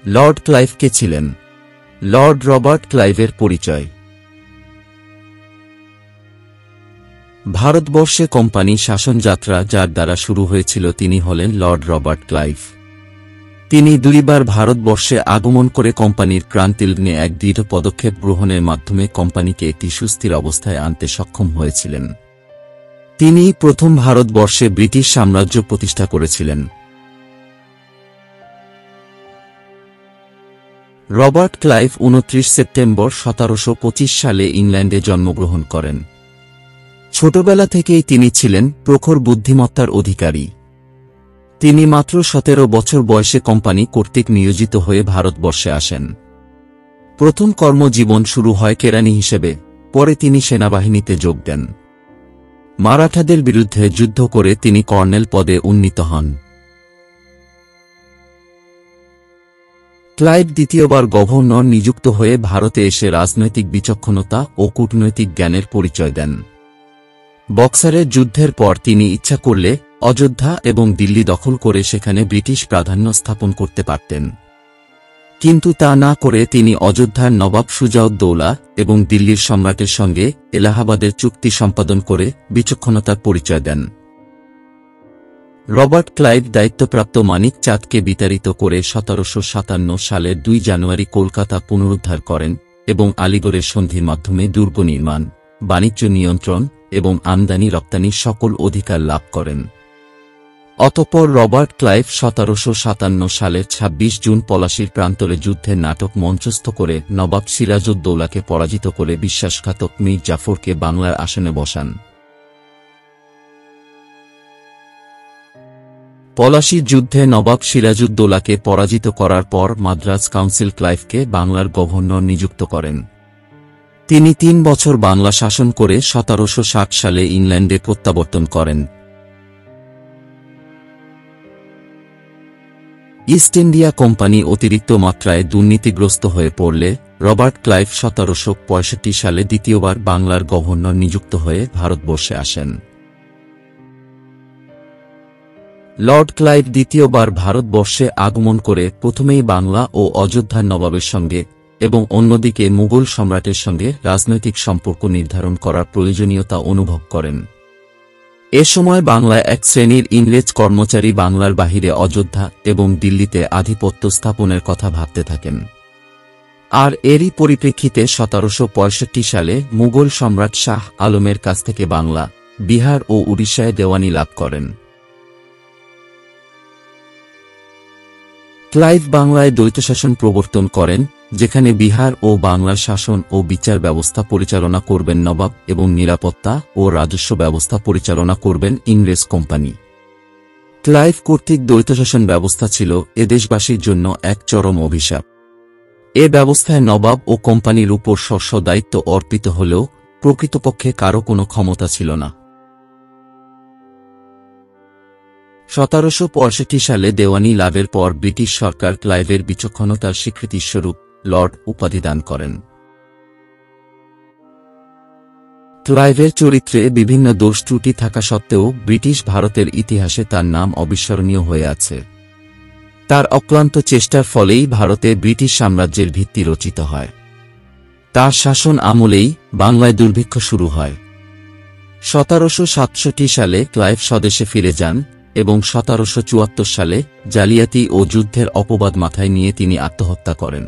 Lord Clive কে ছিলেন? Lord Robert ক্লাইভের পরিচয়। ভারতবর্ষে কোম্পানি শাসনযাত্রা যার দ্বারা শুরু হয়েছিল তিনি হলেন লর্ড রবার্ট ক্লাইভ। তিনি দুইবার ভারতবর্ষে আগমন করে কোম্পানির ক্রান্তিলগ্নে এক দৃঢ় পদক্ষেপ গ্রহণের মাধ্যমে কোম্পানিকে একটি সুস্থির অবস্থায় আনতে সক্ষম হয়েছিলেন। তিনি প্রথম ভারতবর্ষে ব্রিটিশ সাম্রাজ্য প্রতিষ্ঠা করেছিলেন। রবার্ট ক্লাইভ 29 সেপ্টেম্বর 1725 সালে ইংল্যান্ডে জন্মগ্রহণ করেন। ছোটবেলা থেকেই তিনি ছিলেন প্রখর বুদ্ধিমত্তার অধিকারী। তিনি মাত্র 17 বছর বয়সে কোম্পানি কর্তৃক নিয়োজিত হয়ে ভারতবর্ষে আসেন। প্রথম কর্মজীবন শুরু হয় কেরানি হিসেবে, পরে তিনি সেনাবাহিনীতে যোগ দেন। মারাঠাদের বিরুদ্ধে যুদ্ধ করে তিনি কর্নেল পদে উন্নীত হন। ক্লাইভ দ্বিতীয়বার গভর্নর নিযুক্ত হয়ে ভারতে এসে রাজনৈতিক বিচক্ষণতা ও কূটনৈতিক জ্ঞানের পরিচয় দেন। বক্সারের যুদ্ধের পর তিনি ইচ্ছা করলে অযোধ্যা এবং দিল্লি দখল করে সেখানে ব্রিটিশ প্রাধান্য স্থাপন করতে পারতেন, কিন্তু তা না করে তিনি অযোধ্যার নবাব সুজাউদ্দৌলা এবং দিল্লির সম্রাটের সঙ্গে এলাহাবাদের চুক্তি সম্পাদন করে বিচক্ষণতার পরিচয় দেন। রবার্ট ক্লাইভ দায়িত্বপ্রাপ্ত মানিক চাঁদকে বিতাড়িত করে 1757 সালের 2 জানুয়ারি কলকাতা পুনরুদ্ধার করেন এবং আলিগড়ের সন্ধির মাধ্যমে দুর্গ নির্মাণ, বাণিজ্য নিয়ন্ত্রণ এবং আমদানি রপ্তানির সকল অধিকার লাভ করেন। অতঃপর রবার্ট ক্লাইভ 1757 সালের 26 জুন পলাশীর প্রান্তরে যুদ্ধের নাটক মঞ্চস্থ করে নবাব সিরাজউদ্দৌলাকে পরাজিত করে বিশ্বাসঘাতক মীর জাফরকে বাংলার আসনে বসান। পলাশীর যুদ্ধে নবাব সিরাজউদ্দৌলাকে পরাজিত করার পর মাদ্রাজ কাউন্সিল ক্লাইভকে বাংলার গভর্নর নিযুক্ত করেন। তিনি 3 বছর বাংলা শাসন করে 1760 সালে ইংল্যান্ডে প্রত্যাবর্তন করেন। ইস্ট ইন্ডিয়া কোম্পানি অতিরিক্ত মাত্রায় দুর্নীতিগ্রস্ত হয়ে পড়লে রবার্ট ক্লাইভ 1765 সালে দ্বিতীয়বার বাংলার গভর্নর নিযুক্ত হয়ে ভারতবর্ষে আসেন। লর্ড ক্লাইভ দ্বিতীয়বার ভারতবর্ষে আগমন করে প্রথমেই বাংলা ও অযোধ্যার নবাবের সঙ্গে এবং অন্যদিকে মুঘল সম্রাটের সঙ্গে রাজনৈতিক সম্পর্ক নির্ধারণ করার প্রয়োজনীয়তা অনুভব করেন। এ সময় বাংলায় এক শ্রেণীর ইংরেজ কর্মচারী বাংলার বাহিরে অযোধ্যা এবং দিল্লিতে আধিপত্য স্থাপনের কথা ভাবতে থাকেন। আর এরই পরিপ্রেক্ষিতে 1765 সালে মুঘল সম্রাট শাহ আলমের কাছ থেকে বাংলা, বিহার ও উড়িষ্যায় দেওয়ানি লাভ করেন। ক্লাইভ বাংলায় দ্বৈতশাসন প্রবর্তন করেন, যেখানে বিহার ও বাংলার শাসন ও বিচার ব্যবস্থা পরিচালনা করবেন নবাব এবং নিরাপত্তা ও রাজস্ব ব্যবস্থা পরিচালনা করবেন ইংরেজ কোম্পানি। ক্লাইভ কর্তৃক দ্বৈতশাসন ব্যবস্থা ছিল এ দেশবাসীর জন্য এক চরম অভিশাপ। এ ব্যবস্থায় নবাব ও কোম্পানির উপর স্ব দায়িত্ব অর্পিত হলেও প্রকৃতপক্ষে কারও কোনো ক্ষমতা ছিল না। 1765 সালে দেওয়ানি লাভের পর ব্রিটিশ সরকার ক্লাইভের বিচক্ষণতার স্বীকৃতিস্বরূপ লর্ড উপাধি দান করেন। ক্লাইভের চরিত্রে বিভিন্ন দোষ ত্রুটি থাকা সত্ত্বেও ব্রিটিশ ভারতের ইতিহাসে তার নাম অবিস্মরণীয় হয়ে আছে। তার অক্লান্ত চেষ্টার ফলেই ভারতে ব্রিটিশ সাম্রাজ্যের ভিত্তি রচিত হয়। তার শাসন আমলেই বাংলায় দুর্ভিক্ষ শুরু হয়। 1767 সালে ক্লাইভ স্বদেশে ফিরে যান এবং 1774 সালে জালিয়াতি ও যুদ্ধের অপবাদ মাথায় নিয়ে তিনি আত্মহত্যা করেন।